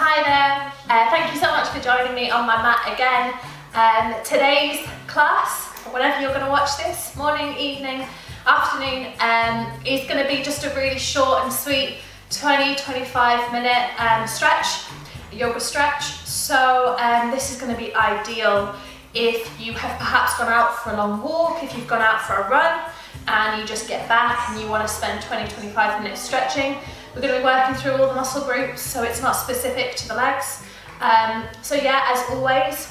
Hi there, thank you so much for joining me on my mat again. Today's class, or whenever you're going to watch this, morning, evening, afternoon, is going to be just a really short and sweet 20-25 minute stretch, yoga stretch. So this is going to be ideal if you have perhaps gone out for a long walk, if you've gone out for a run and you just get back and you want to spend 20-25 minutes stretching. We're going to be working through all the muscle groups, so it's not specific to the legs. So yeah, as always,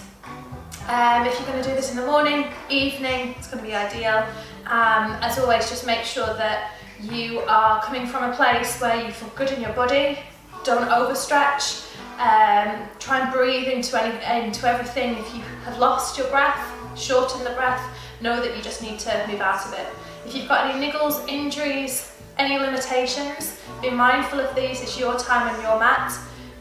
if you're going to do this in the morning, evening, it's going to be ideal. As always, just make sure that you are coming from a place where you feel good in your body. Don't overstretch. Try and breathe into everything. If you have lost your breath, shorten the breath. Know that you just need to move out of it. If you've got any niggles, injuries, any limitations, be mindful of these. It's your time and your mat.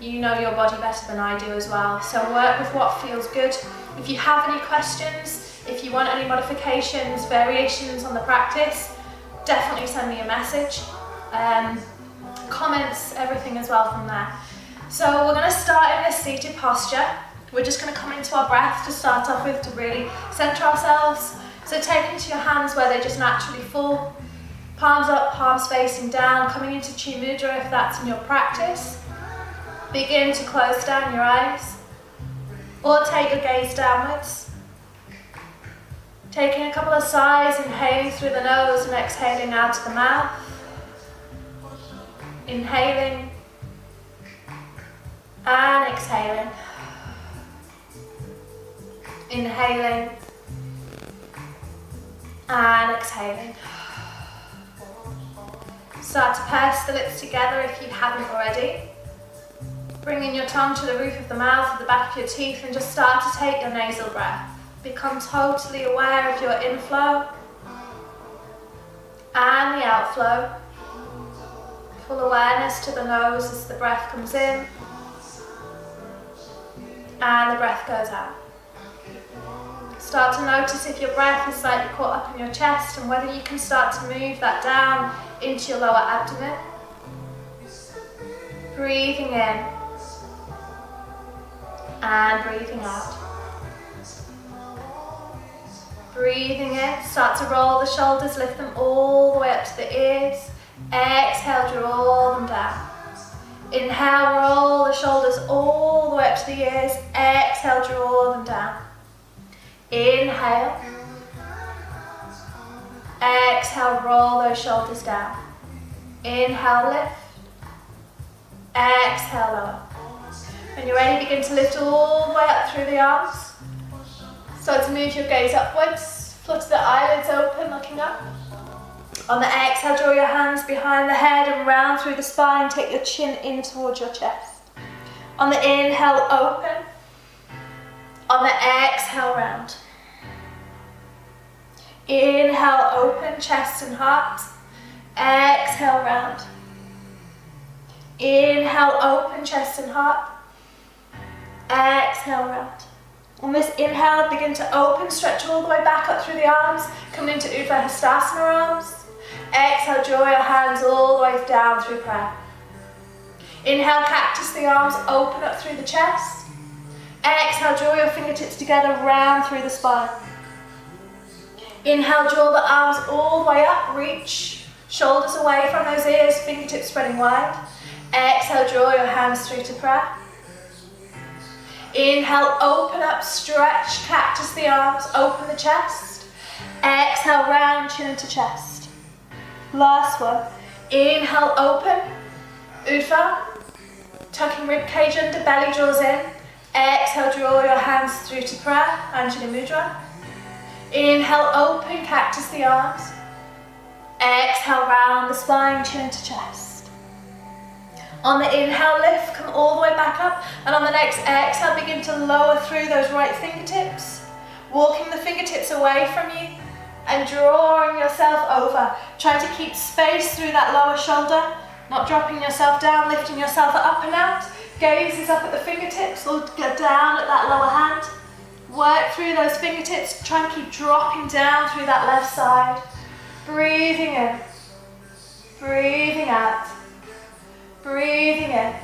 You know your body better than I do as well. So work with what feels good. If you have any questions, if you want any modifications, variations on the practice, definitely send me a message. Comments, everything as well from there. So we're going to start in this seated posture. We're just going to come into our breath to start off with, to really center ourselves. So take into your hands where they just naturally fall. Palms up, palms facing down, coming into Chi Mudra if that's in your practice. Begin to close down your eyes or take your gaze downwards. Taking a couple of sighs, inhaling through the nose and exhaling out of the mouth. Inhaling and exhaling. Inhaling and exhaling. Start to purse the lips together if you haven't already. Bringing your tongue to the roof of the mouth, at the back of your teeth, and just start to take your nasal breath. Become totally aware of your inflow and the outflow. Full awareness to the nose as the breath comes in and the breath goes out. Start to notice if your breath is slightly caught up in your chest and whether you can start to move that down into your lower abdomen. Breathing in and breathing out. Breathing in, start to roll the shoulders, lift them all the way up to the ears. Exhale, draw them down. Inhale, roll the shoulders all the way up to the ears. Exhale, draw them down. Inhale. Exhale, roll those shoulders down. Inhale, lift. Exhale, lower. When you're ready, begin to lift all the way up through the arms. Start to move your gaze upwards. Flutter the eyelids open, looking up. On the exhale, draw your hands behind the head and round through the spine. Take your chin in towards your chest. On the inhale, open. On the exhale, round. Inhale, open, chest and heart. Exhale, round. Inhale, open, chest and heart. Exhale, round. On this inhale, begin to open, stretch all the way back up through the arms. Coming into Urdhva Hastasana arms. Exhale, draw your hands all the way down through prayer. Inhale, cactus the arms, open up through the chest. Exhale, draw your fingertips together, round through the spine. Inhale, draw the arms all the way up, reach shoulders away from those ears, fingertips spreading wide. Exhale, draw your hands through to prayer. Inhale, open up, stretch, cactus the arms, open the chest. Exhale, round, chin into chest. Last one. Inhale, open, Urdhva. Tucking rib cage under, belly draws in. Exhale, draw your hands through to prayer, Anjaneyasana. Inhale, open, cactus the arms. Exhale, round the spine, chin into chest. On the inhale, lift, come all the way back up. And on the next exhale, begin to lower through those right fingertips. Walking the fingertips away from you and drawing yourself over. Trying to keep space through that lower shoulder. Not dropping yourself down, lifting yourself up and out. Gaze is up at the fingertips or go down at that lower hand. Work through those fingertips. Try and keep dropping down through that left side. Breathing in. Breathing out. Breathing in.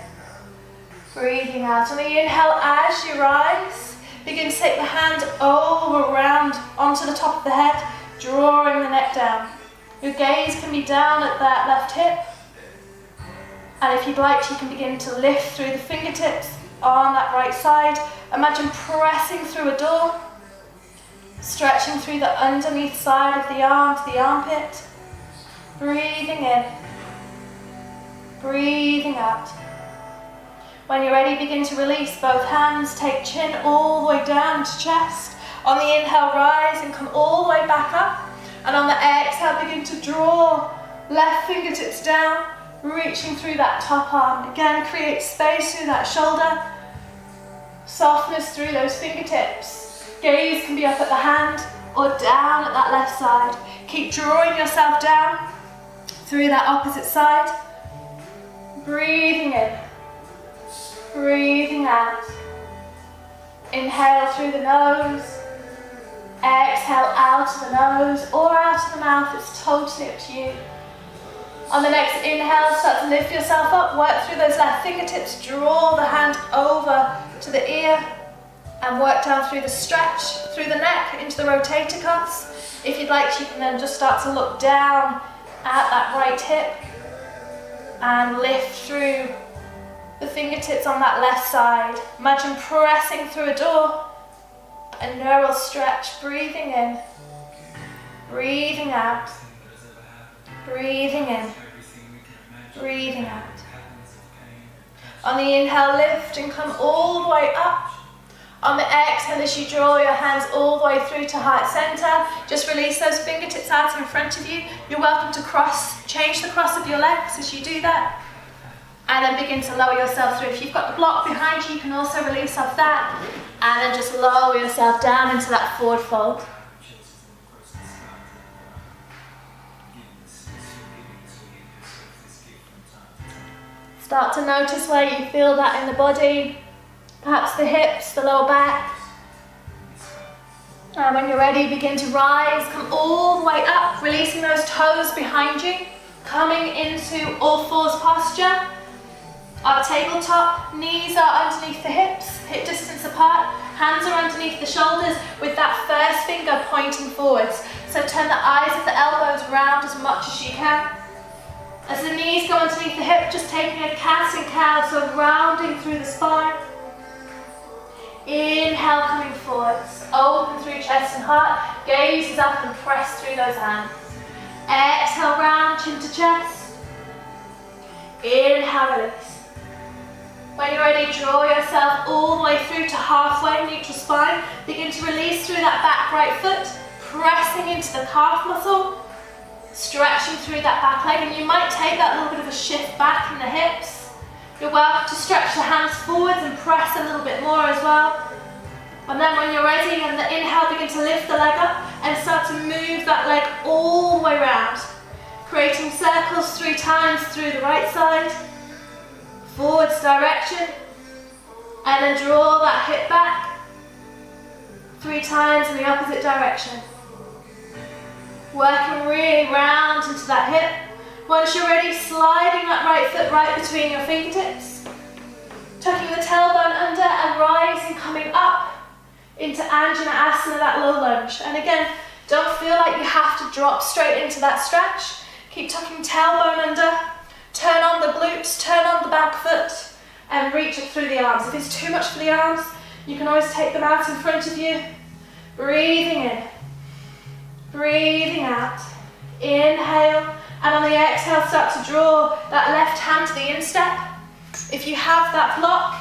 Breathing out. On the inhale, as you rise, begin to take the hand over, around, onto the top of the head, drawing the neck down. Your gaze can be down at that left hip. And if you'd like, you can begin to lift through the fingertips on that right side. Imagine pressing through a door, stretching through the underneath side of the arm to the armpit. Breathing in, breathing out. When you're ready, begin to release both hands. Take chin all the way down to chest. On the inhale, rise and come all the way back up. And on the exhale, begin to draw left fingertips down, reaching through that top arm. Again, create space through that shoulder. Softness through those fingertips. Gaze can be up at the hand or down at that left side. Keep drawing yourself down through that opposite side. Breathing in. Breathing out. Inhale through the nose. Exhale out of the nose or out of the mouth. It's totally up to you. On the next inhale, start to lift yourself up. Work through those left fingertips. Draw the hand over to the ear and work down through the stretch, through the neck, into the rotator cuffs. If you'd like, you can then just start to look down at that right hip and lift through the fingertips on that left side. Imagine pressing through a door, a neural stretch, breathing in, breathing out, breathing in, breathing out. On the inhale, lift and come all the way up. On the exhale, as you draw your hands all the way through to heart center, just release those fingertips out in front of you. You're welcome to change the cross of your legs as you do that. And then begin to lower yourself through. If you've got the block behind you, you can also release off that. And then just lower yourself down into that forward fold. Start to notice where you feel that in the body. Perhaps the hips, the lower back. And when you're ready, begin to rise. Come all the way up, releasing those toes behind you. Coming into all fours posture. Our tabletop, knees are underneath the hips, hip distance apart, hands are underneath the shoulders with that first finger pointing forwards. So turn the eyes of the elbows round as much as you can. As the knees go underneath the hip, just taking a cat and cow, so rounding through the spine. Inhale, coming forwards, open through chest and heart, gaze is up and press through those hands. Exhale, round, chin to chest. Inhale, release. When you're ready, draw yourself all the way through to halfway, neutral spine. Begin to release through that back right foot, pressing into the calf muscle, stretching through that back leg, and you might take that little bit of a shift back in the hips. You're welcome to stretch the hands forwards and press a little bit more as well. And then when you're ready, on the inhale, begin to lift the leg up and start to move that leg all the way around, creating circles 3 times through the right side. Forwards direction, and then draw that hip back 3 times in the opposite direction. Working really round into that hip. Once you're ready, sliding that right foot right between your fingertips, tucking the tailbone under and rising, coming up into Anjaneyasana, that low lunge. And again, don't feel like you have to drop straight into that stretch. Keep tucking tailbone under. Turn on the glutes, turn on the back foot, and reach it through the arms. If it's too much for the arms, you can always take them out in front of you. Breathing in, breathing out. Inhale, and on the exhale, start to draw that left hand to the instep. If you have that block,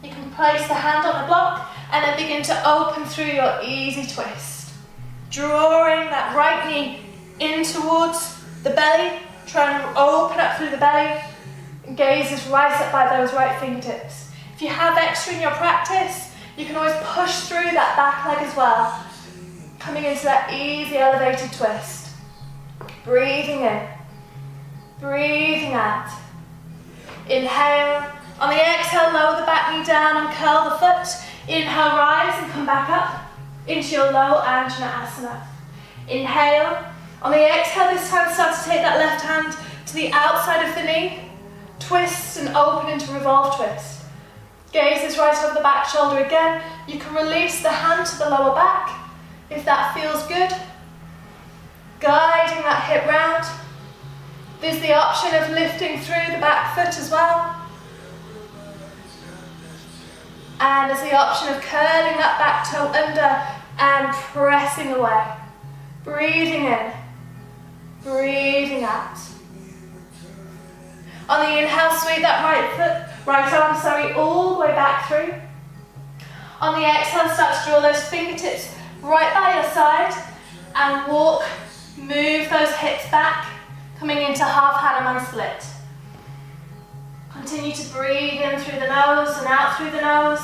you can place the hand on the block, and then begin to open through your easy twist. Drawing that right knee in towards the belly. Try and open up through the belly. Gaze is right up by those right fingertips. If you have extra in your practice, you can always push through that back leg as well. Coming into that easy elevated twist. Breathing in. Breathing out. Inhale. On the exhale, lower the back knee down and curl the foot. Inhale, rise and come back up into your low Anjaneyasana. Inhale. On the exhale, this time start to take that left hand to the outside of the knee. Twist and open into revolved twist. Gaze is right over the back shoulder again. You can release the hand to the lower back if that feels good. Guiding that hip round. There's the option of lifting through the back foot as well. And there's the option of curling that back toe under and pressing away. Breathing in, breathing out. On the inhale, sweep that right arm, all the way back through. On the exhale, start to draw those fingertips right by your side and walk, move those hips back, coming into half Hanuman split. Continue to breathe in through the nose and out through the nose.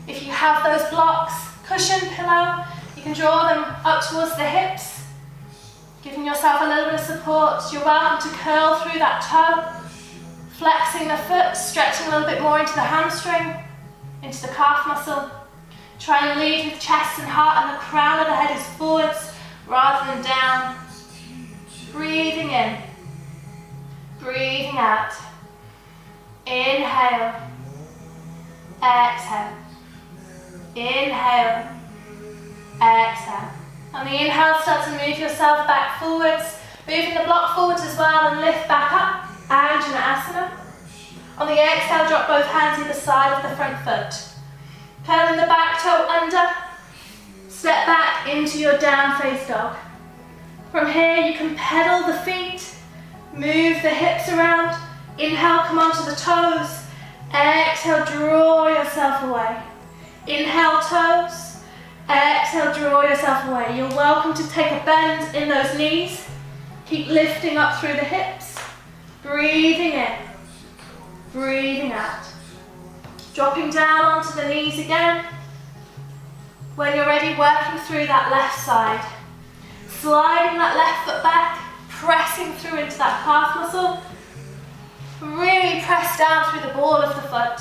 If you have those blocks, cushion, pillow, you can draw them up towards the hips, giving yourself a little bit of support. You're welcome to curl through that toe, flexing the foot, stretching a little bit more into the hamstring, into the calf muscle. Try and lead with chest and heart, and the crown of the head is forwards rather than down. Breathing in, breathing out. Inhale, exhale. Inhale, exhale. On the inhale, start to move yourself back forwards, moving the block forwards as well and lift back up, Anjaneyasana. On the exhale, drop both hands either side of the front foot. Curling the back toe under, step back into your down face dog. From here, you can pedal the feet, move the hips around. Inhale, come onto the toes. Exhale, draw yourself away. Inhale, toes. Exhale, draw yourself away. You're welcome to take a bend in those knees. Keep lifting up through the hips. Breathing in. Breathing out. Dropping down onto the knees again. When you're ready, working through that left side. Sliding that left foot back, pressing through into that calf muscle. Really press down through the ball of the foot.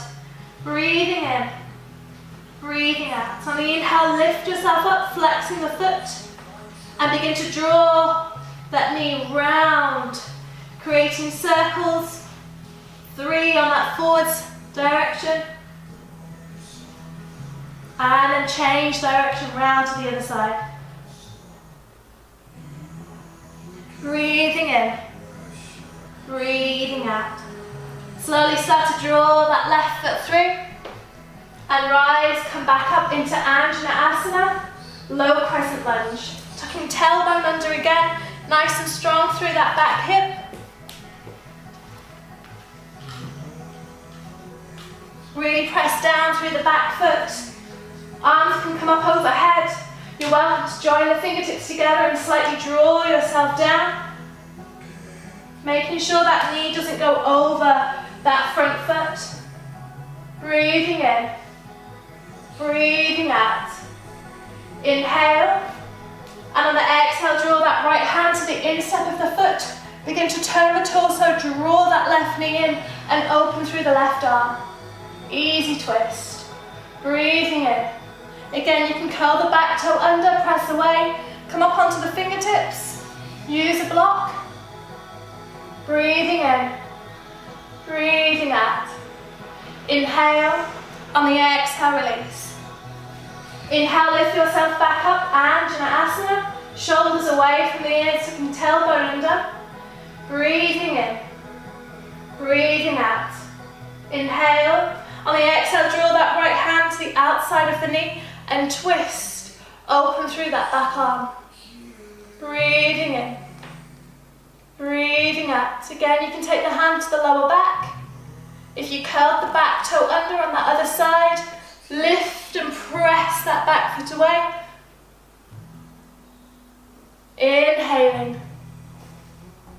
Breathing in. Breathing out. So on the inhale, lift yourself up, flexing the foot, and begin to draw that knee round, creating circles, 3 on that forwards direction, and then change direction round to the other side. Breathing in, breathing out. Slowly start to draw that left foot through. And rise, come back up into Anjaneyasana, low crescent lunge. Tucking tailbone under again, nice and strong through that back hip. Really press down through the back foot. Arms can come up overhead. You're welcome to join the fingertips together and slightly draw yourself down. Making sure that knee doesn't go over that front foot. Breathing in. Breathing out. Inhale. And on the exhale, draw that right hand to the instep of the foot. Begin to turn the torso, draw that left knee in and open through the left arm. Easy twist. Breathing in. Again, you can curl the back toe under, press away. Come up onto the fingertips. Use a block. Breathing in. Breathing out. Inhale. On the exhale, release. Inhale, lift yourself back up, Anjaneyasana. Shoulders away from the ears, tucking tailbone under. Breathing in. Breathing out. Inhale. On the exhale, draw that right hand to the outside of the knee and twist. Open through that back arm. Breathing in. Breathing out. Again, you can take the hand to the lower back. If you curled the back toe under on that other side, lift and press that back foot away. Inhaling.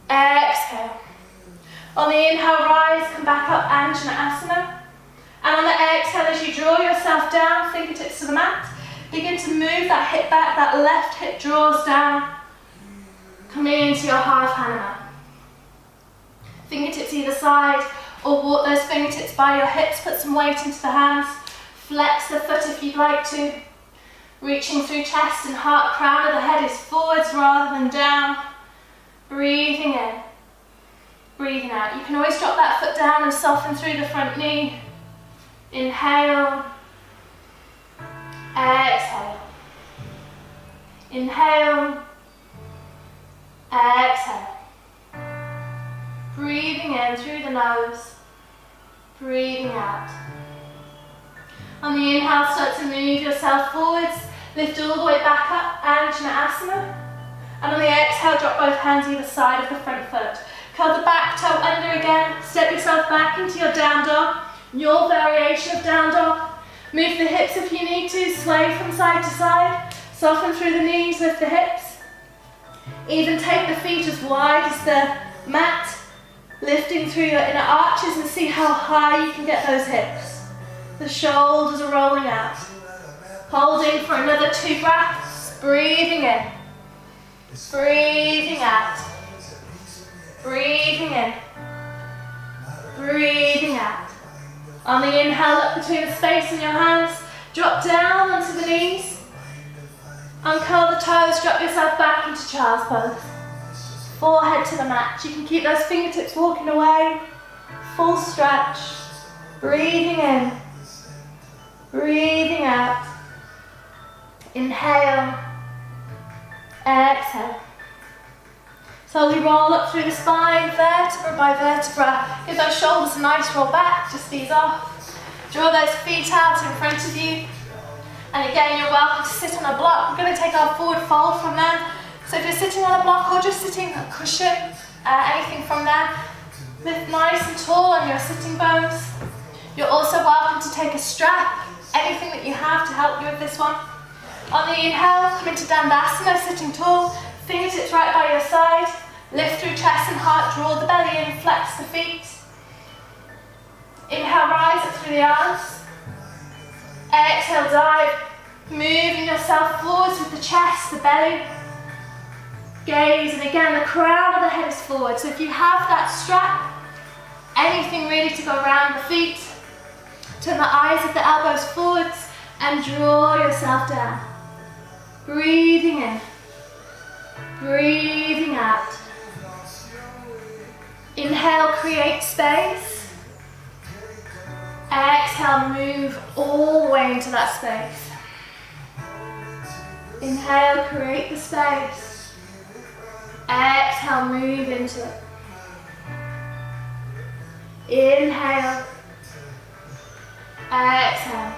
Exhale. On the inhale, rise, come back up, Anjaneyasana. And on the exhale, as you draw yourself down, fingertips to the mat, begin to move that hip back, that left hip draws down, coming into your half Hanuman. Fingertips either side, or walk those fingertips by your hips, put some weight into the hands, flex the foot if you'd like to. Reaching through chest and heart, crown of the head is forwards rather than down. Breathing in, breathing out. You can always drop that foot down and soften through the front knee. Inhale. Exhale. Inhale. Exhale. Breathing in through the nose. Breathing out. On the inhale, start to move yourself forwards. Lift all the way back up, Anjaneyasana. And on the exhale, drop both hands either side of the front foot. Curl the back toe under again. Step yourself back into your down dog. Your variation of down dog. Move the hips if you need to. Sway from side to side. Soften through the knees, lift the hips. Even take the feet as wide as the mat. Lifting through your inner arches and see how high you can get those hips. The shoulders are rolling out. Holding for another 2 breaths. Breathing in. Breathing out. Breathing in. Breathing out. On the inhale, look between the space in your hands. Drop down onto the knees. Uncurl the toes, drop yourself back into child's pose. Forehead to the mat. You can keep those fingertips walking away. Full stretch. Breathing in. Breathing out. Inhale. Exhale. Slowly roll up through the spine, vertebra by vertebra. Give those shoulders a nice roll back, just ease off. Draw those feet out in front of you. And again, you're welcome to sit on a block. We're going to take our forward fold from there. So if you're sitting on a block or just sitting on a cushion, anything from there, lift nice and tall on your sitting bones. You're also welcome to take a strap, anything that you have to help you with this one. On the inhale, come into Dandasana, sitting tall, fingertips right by your side. Lift through chest and heart, draw the belly in, flex the feet. Inhale, rise up through the arms. Exhale, dive, moving yourself forwards with the chest, the belly. Gaze, and again, the crown of the head is forward. So if you have that strap, anything really to go around the feet, turn the eyes of the elbows forwards and draw yourself down. Breathing in, breathing out. Inhale, create space. Exhale, move all the way into that space. Inhale, create the space. Exhale, move into it. Inhale. Exhale.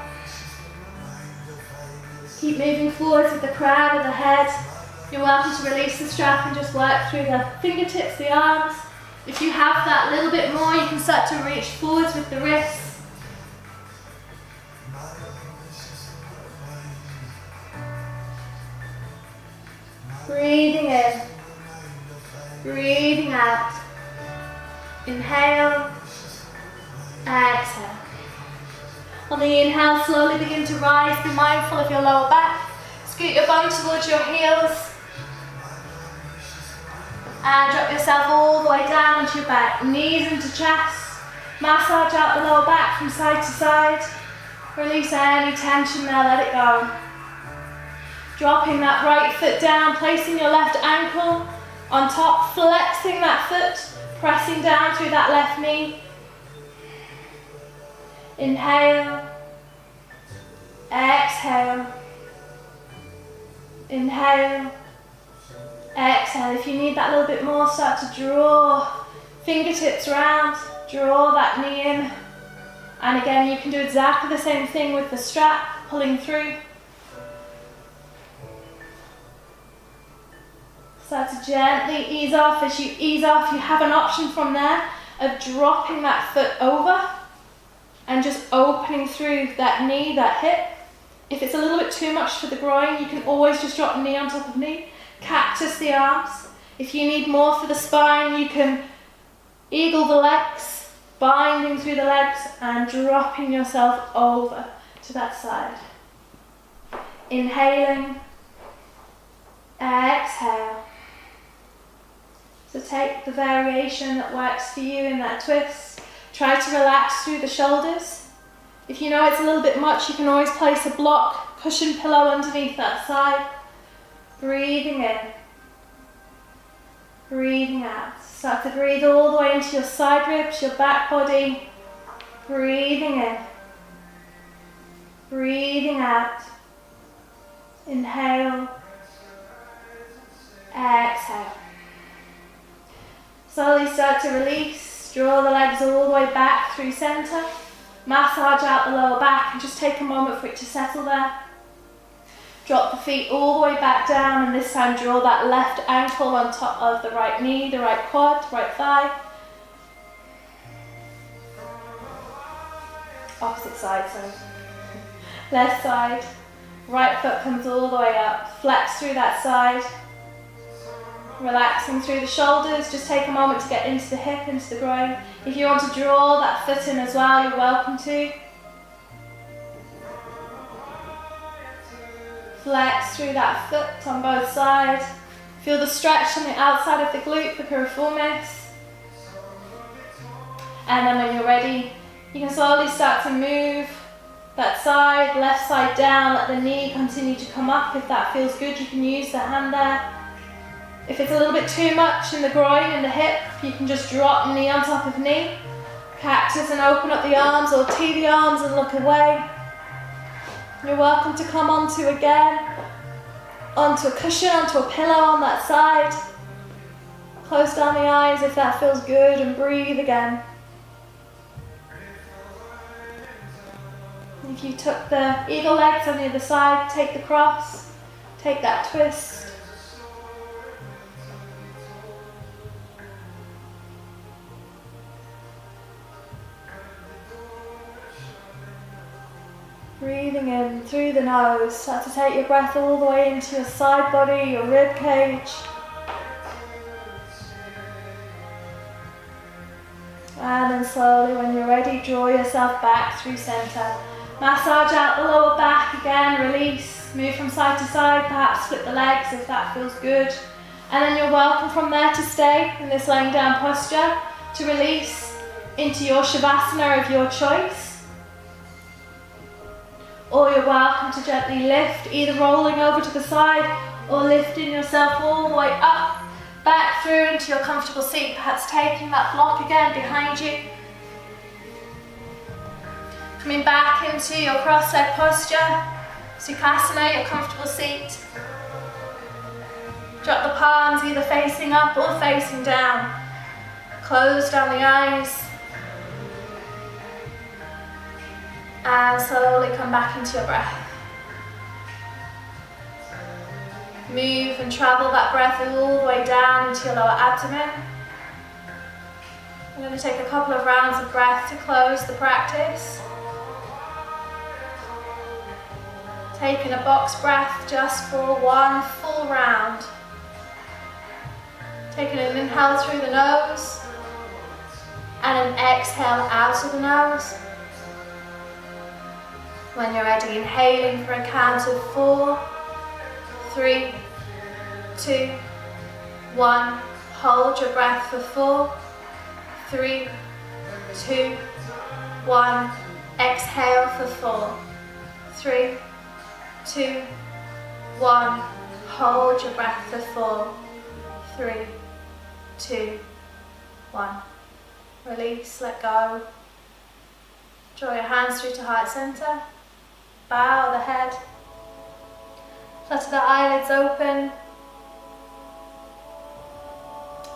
Keep moving forwards with the crown of the head. You're welcome to release the strap and just work through the fingertips, the arms. If you have that little bit more, you can start to reach forwards with the wrists. Breathing in. Breathing out. Inhale. Exhale. On the inhale, slowly begin to rise. Be mindful of your lower back. Scoot your bum towards your heels. And drop yourself all the way down onto your back. Knees into chest. Massage out the lower back from side to side. Release any tension there, let it go. Dropping that right foot down, placing your left ankle on top, flexing that foot, pressing down through that left knee. Inhale. Exhale. Inhale. Exhale. If you need that little bit more, start to draw fingertips round, draw that knee in. And again, you can do exactly the same thing with the strap, pulling through. Start to gently ease off. As you ease off, you have an option from there of dropping that foot over and just opening through that knee, that hip. If it's a little bit too much for the groin, you can always just drop knee on top of knee. Cactus the arms. If you need more for the spine, you can eagle the legs, binding through the legs and dropping yourself over to that side. Inhaling. Exhale. So take the variation that works for you in that twist. Try to relax through the shoulders. If you know it's a little bit much, you can always place a block, cushion pillow underneath that side. Breathing in. Breathing out. Start to breathe all the way into your side ribs, your back body. Breathing in. out. Inhale. Exhale. Slowly start to release. Draw the legs all the way back through center. Massage out the lower back and just take a moment for it to settle there. Drop the feet all the way back down, and this time draw that left ankle on top of the right knee, the right quad, right thigh. Opposite side, sorry. Left side. Right foot comes all the way up. Flex through that side. Relaxing through the shoulders. Just take a moment to get into the hip, into the groin. If you want to draw that foot in as well, you're welcome to. Flex through that foot on both sides. Feel the stretch on the outside of the glute, the piriformis. And then when you're ready, you can slowly start to move that side, left side down. Let the knee continue to come up. If that feels good, you can use the hand there. If it's a little bit too much in the groin and the hip, you can just drop knee on top of knee. Cactus and open up the arms, or tee the arms and look away. You're welcome to come onto a cushion, onto a pillow on that side. Close down the eyes if that feels good, and breathe again. If you took the eagle legs on the other side, take the cross, take that twist. Breathing in through the nose, start to take your breath all the way into your side body, your rib cage. And then slowly, when you're ready, draw yourself back through center. Massage out the lower back again, release, move from side to side, perhaps split the legs if that feels good. And then you're welcome from there to stay in this laying down posture, to release into your Savasana of your choice. Or you're welcome to gently lift, either rolling over to the side or lifting yourself all the way up, back through into your comfortable seat, perhaps taking that block again behind you. Coming back into your cross-leg posture, Sukhasana, your comfortable seat. Drop the palms either facing up or facing down. Close down the eyes. And slowly come back into your breath. Move and travel that breath all the way down into your lower abdomen. I'm going to take a couple of rounds of breath to close the practice. Taking a box breath just for one full round. Taking an inhale through the nose and an exhale out of the nose. When you're ready, inhaling for a count of 4, 3, 2, 1. Hold your breath for 4, 3, 2, 1. Exhale for 4, 3, 2, 1. Hold your breath for 4, 3, 2, 1. Release, let go. Draw your hands through to heart center. Bow the head. Flutter the eyelids open.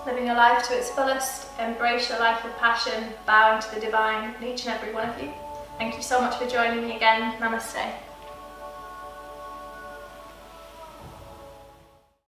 Living your life to its fullest. Embrace your life with passion. Bowing to the divine in each and every one of you. Thank you so much for joining me again. Namaste.